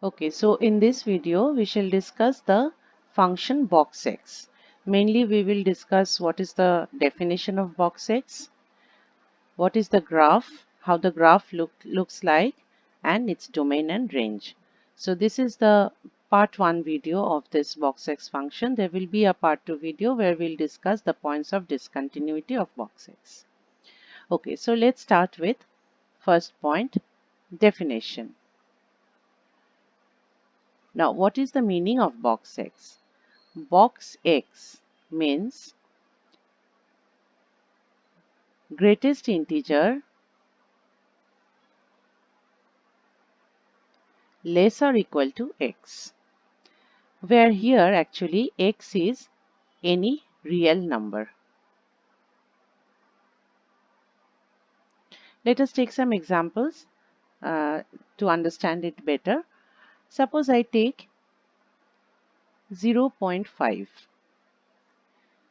Okay, so in this video we shall discuss the function box x. Mainly we will discuss what is the definition of box x, what is the graph, how the graph looks like, and its domain and range. So this is the part 1 video of this box x function. There will be a part 2 video where we'll discuss the points of discontinuity of box x. Okay, so let's start with first point, definition. Now, what is the meaning of box x? Box x means greatest integer less or equal to x, where here actually x is any real number. Let us take some examples to understand it better. Suppose I take 0.5.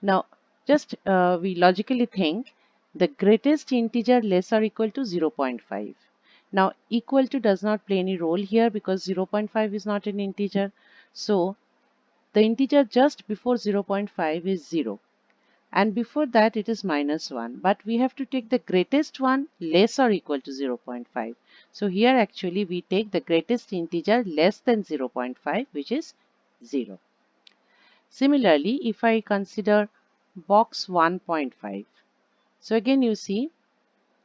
Now, just we logically think the greatest integer less or equal to 0.5. Now, equal to does not play any role here because 0.5 is not an integer. So, the integer just before 0.5 is 0. And before that it is minus 1. But we have to take the greatest one less or equal to 0.5. So, here actually we take the greatest integer less than 0.5, which is 0. Similarly, if I consider box 1.5, so again you see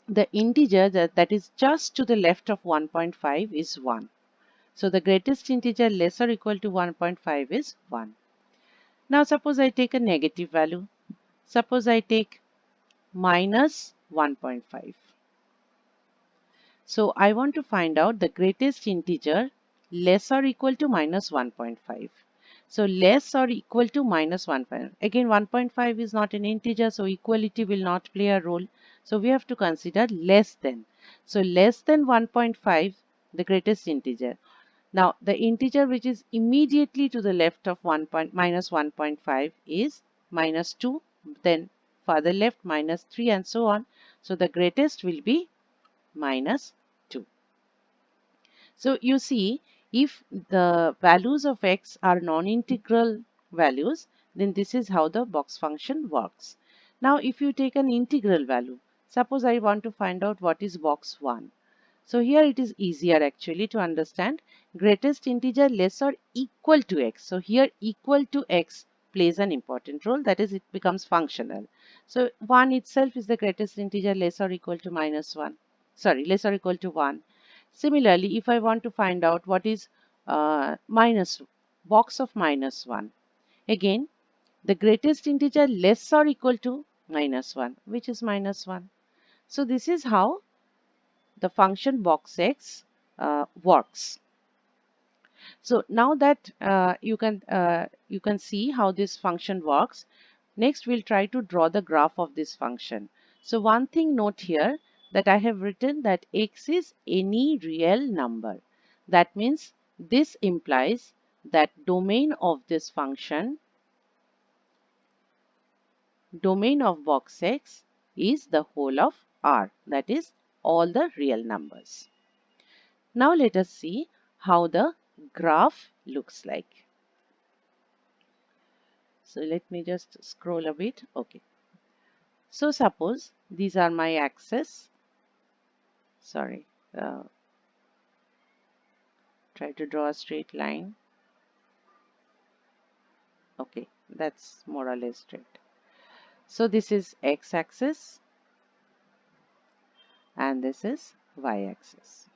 the integer that is just to the left of 1.5 is 1. So the greatest integer less or equal to 1.5 is 1. Now suppose I take a negative value. Suppose I take minus 1.5. So I want to find out the greatest integer less or equal to minus 1.5. So less or equal to minus 1.5. Again 1.5 is not an integer, so equality will not play a role. So we have to consider less than. So less than 1.5, the greatest integer. Now the integer which is immediately to the left of minus 1.5 is minus 2. Then further left minus 3 and so on. So the greatest will be minus 2. So you see, if the values of x are non-integral values, then this is how the box function works. Now if you take an integral value, suppose I want to find out what is box 1. So here it is easier actually to understand greatest integer less or equal to x. So here equal to x plays an important role, that is it becomes functional. So 1 itself is the greatest integer less or equal to minus 1. Sorry, less or equal to 1. Similarly, if I want to find out what is box of minus 1, again the greatest integer less or equal to minus 1, which is minus 1. So this is how the function box x works. So now that you can see how this function works, next we'll try to draw the graph of this function. So one thing note here that I have written that x is any real number. That means this implies that domain of this function, domain of box x, is the whole of R, that is all the real numbers. Now let us see how the graph looks like. So let me just scroll a bit. Okay. So suppose these are my axes. Sorry. Try to draw a straight line. Okay, that's more or less straight. So this is x-axis and this is y-axis.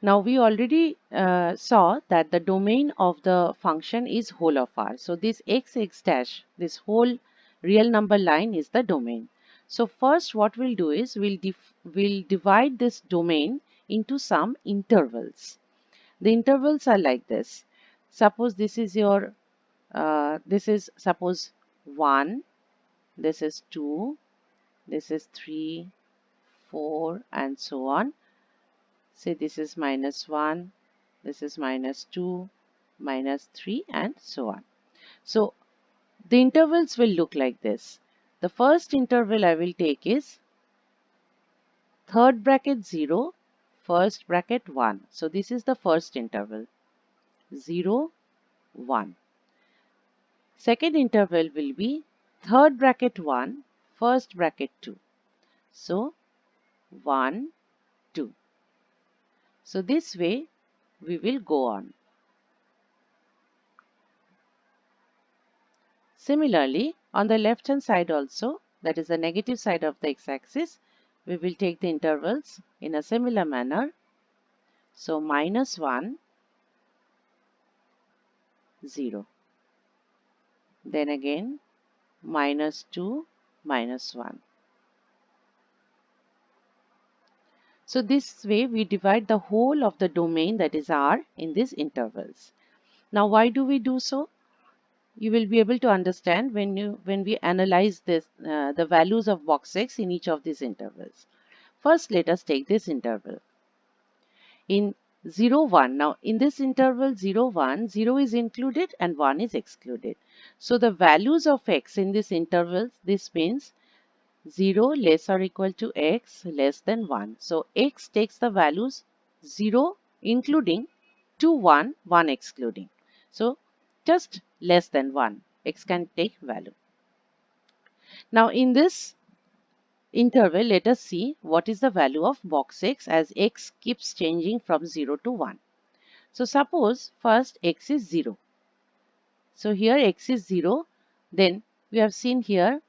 Now we already saw that the domain of the function is whole of R. So this x dash, this whole real number line is the domain. So first what we'll do is we'll divide this domain into some intervals. The intervals are like this. Suppose this is your, this is suppose 1, this is 2, this is 3, 4 and so on. Say this is minus 1, this is minus 2, minus 3 and so on. So the intervals will look like this. The first interval I will take is third bracket 0, first bracket 1. So this is the first interval, 0, 1. Second interval will be third bracket 1, first bracket 2. So 1, 2. So this way we will go on. Similarly, on the left hand side also, that is the negative side of the x-axis, we will take the intervals in a similar manner. So -1, 0. Then again -2, -1. So this way we divide the whole of the domain, that is R, in these intervals. Now why do we do so? You will be able to understand when we analyze this the values of box x in each of these intervals. First, let us take this interval in 0, 1. Now in this interval 0, 1, 0 is included and 1 is excluded. So the values of x in this interval, this means 0 less or equal to x less than 1. So x takes the values 0 including, 2, 1, 1 excluding. So just less than 1, x can take value. Now in this interval, let us see what is the value of box x as x keeps changing from 0 to 1. So suppose first x is 0. So here x is 0. Then we have seen here,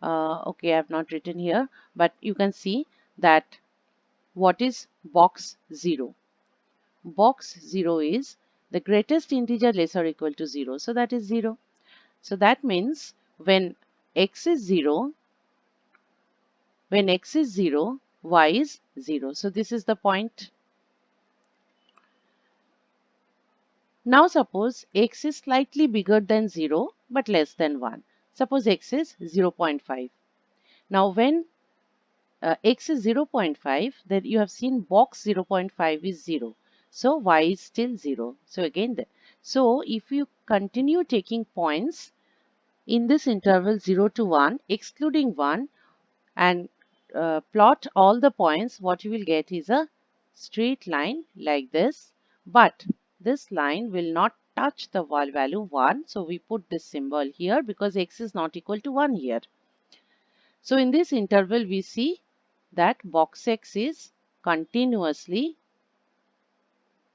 okay, I have not written here, but you can see that what is box 0. Box 0 is the greatest integer less or equal to 0. So that is 0. So that means when x is 0, y is 0. So this is the point. Now suppose x is slightly bigger than 0 but less than 1. Suppose x is 0.5. Now when x is 0.5, then you have seen box 0.5 is 0. So y is still 0. So again, so if you continue taking points in this interval 0 to 1, excluding 1, and plot all the points, what you will get is a straight line like this. But this line will not touch the value 1. So we put this symbol here because x is not equal to 1 here. So in this interval, we see that box x is continuously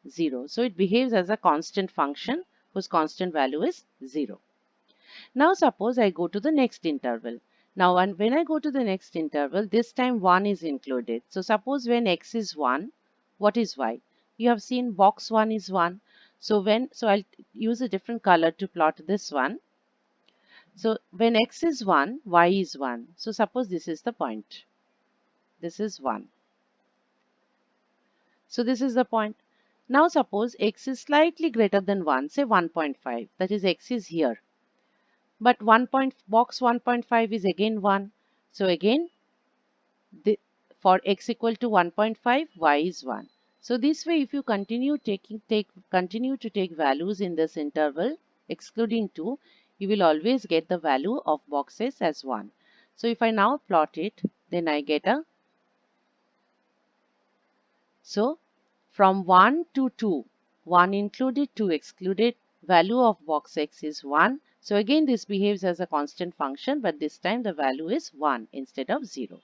0. So it behaves as a constant function whose constant value is 0. Now suppose I go to the next interval. Now when I go to the next interval, this time 1 is included. So suppose when x is 1, what is y? You have seen box 1 is 1. So I'll use a different color to plot this one. So when x is 1, y is 1. So suppose this is the point. This is 1. So this is the point. Now suppose x is slightly greater than 1, say 1.5. That is x is here. But box 1.5 is again 1. So again, for x equal to 1.5, y is 1. So this way, if you continue to take values in this interval, excluding 2, you will always get the value of boxes as 1. So if I now plot it, then I get a, so from 1 to 2, 1 included, 2 excluded, value of box x is 1. So again, this behaves as a constant function, but this time the value is 1 instead of 0.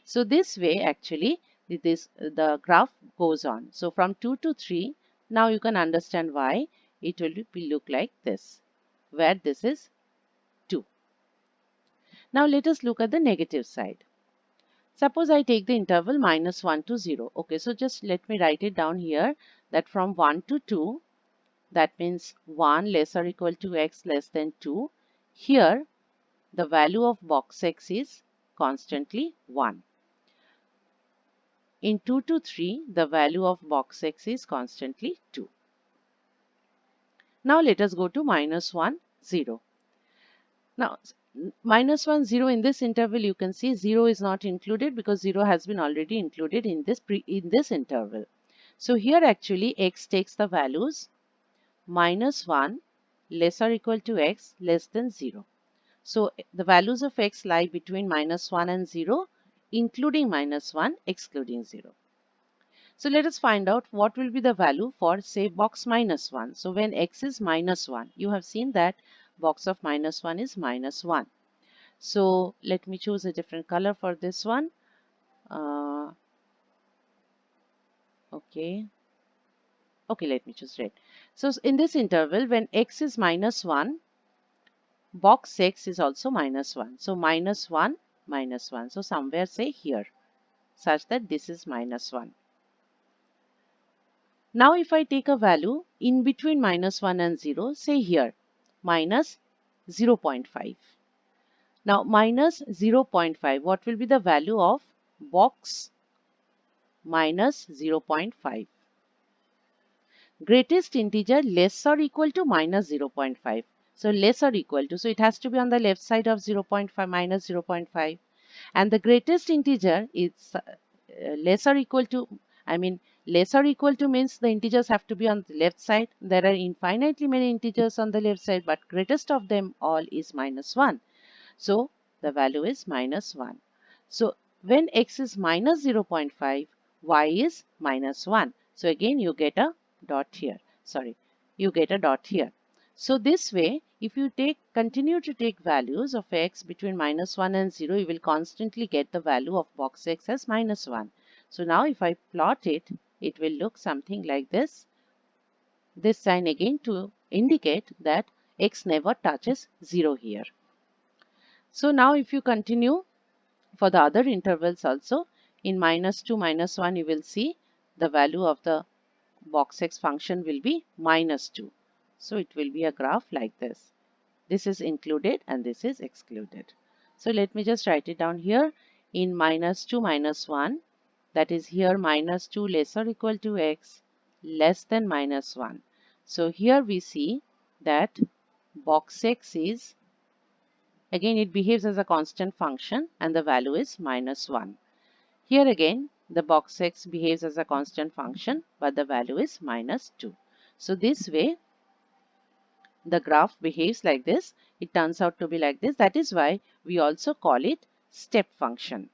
So this way actually the graph goes on. So from 2 to 3, now you can understand why it will look like this, where this is 2. Now let us look at the negative side. Suppose I take the interval -1 to 0. Okay, so just let me write it down here that from 1 to 2, that means 1 less or equal to x less than 2. Here, the value of box x is constantly 1. In 2 to 3, the value of box x is constantly 2. Now let us go to -1, 0. Now, -1, 0 in this interval, you can see 0 is not included because 0 has been already included in this interval. So here actually x takes the values -1 less or equal to x less than 0. So the values of x lie between -1 and 0, including -1, excluding 0. So let us find out what will be the value for, say, box minus 1. So when x is minus 1, you have seen that box of minus 1 is minus 1. So let me choose a different color for this one. Okay. Okay, let me choose red. So in this interval, when x is minus 1, box x is also minus 1. So minus 1, minus 1. So somewhere say here, such that this is minus 1. Now if I take a value in between minus 1 and 0, say here, minus 0.5. Now minus 0.5, what will be the value of box minus 0.5? Greatest integer less or equal to minus 0.5. So less or equal to, so it has to be on the left side of 0.5 minus 0.5. And the greatest integer is less or equal to, less or equal to means the integers have to be on the left side. There are infinitely many integers on the left side, but greatest of them all is minus 1. So the value is minus 1. So when x is minus 0.5, y is minus 1. So again you get a dot here. Sorry, you get a dot here. So this way, if you continue to take values of x between minus 1 and 0, you will constantly get the value of box x as minus 1. So now if I plot it, it will look something like this. This sign again to indicate that x never touches 0 here. So now if you continue for the other intervals also, in minus 2, minus 1, you will see the value of the box x function will be minus 2. So it will be a graph like this. This is included and this is excluded. So let me just write it down here. In minus 2, minus 1, that is here minus 2 less or equal to x less than minus 1. So here we see that box x is, again it behaves as a constant function and the value is minus 1. Here again the box x behaves as a constant function but the value is minus 2. So this way the graph behaves like this. It turns out to be like this. That is why we also call it step function.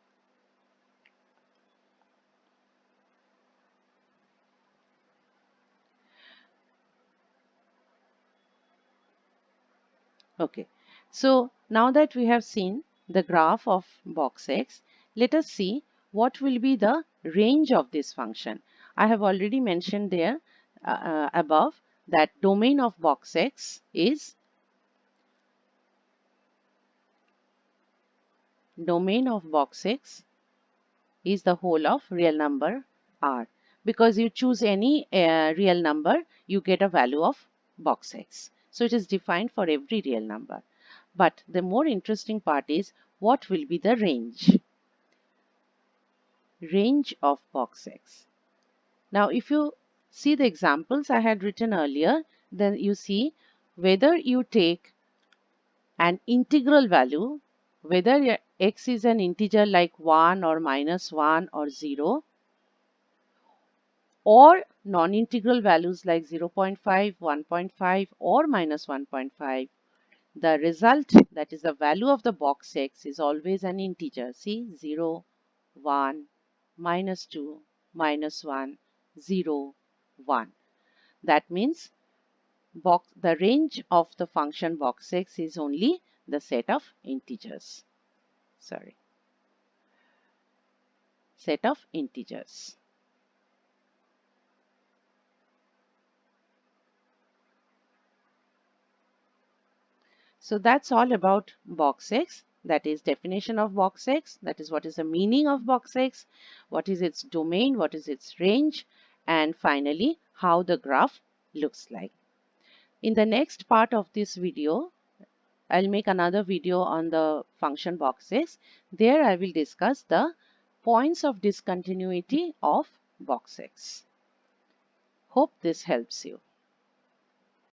Okay, so now that we have seen the graph of box x, let us see what will be the range of this function. I have already mentioned there above that domain of box x is the whole of real number r. Because you choose any real number, you get a value of box x. So it is defined for every real number. But the more interesting part is what will be the range of box x. Now if you see the examples I had written earlier, then you see whether you take an integral value, whether your x is an integer like 1 or minus 1 or 0, or non-integral values like 0.5, 1.5 or minus 1.5, the result, that is the value of the box x, is always an integer. See, 0, 1, minus 2, minus 1, 0, 1. That means the range of the function box x is only the set of integers. Sorry, set of integers. So that's all about box x. That is definition of box x. That is what is the meaning of box x, what is its domain, what is its range, and finally how the graph looks like. In the next part of this video, I'll make another video on the function box x. There I will discuss the points of discontinuity of box x. Hope this helps you.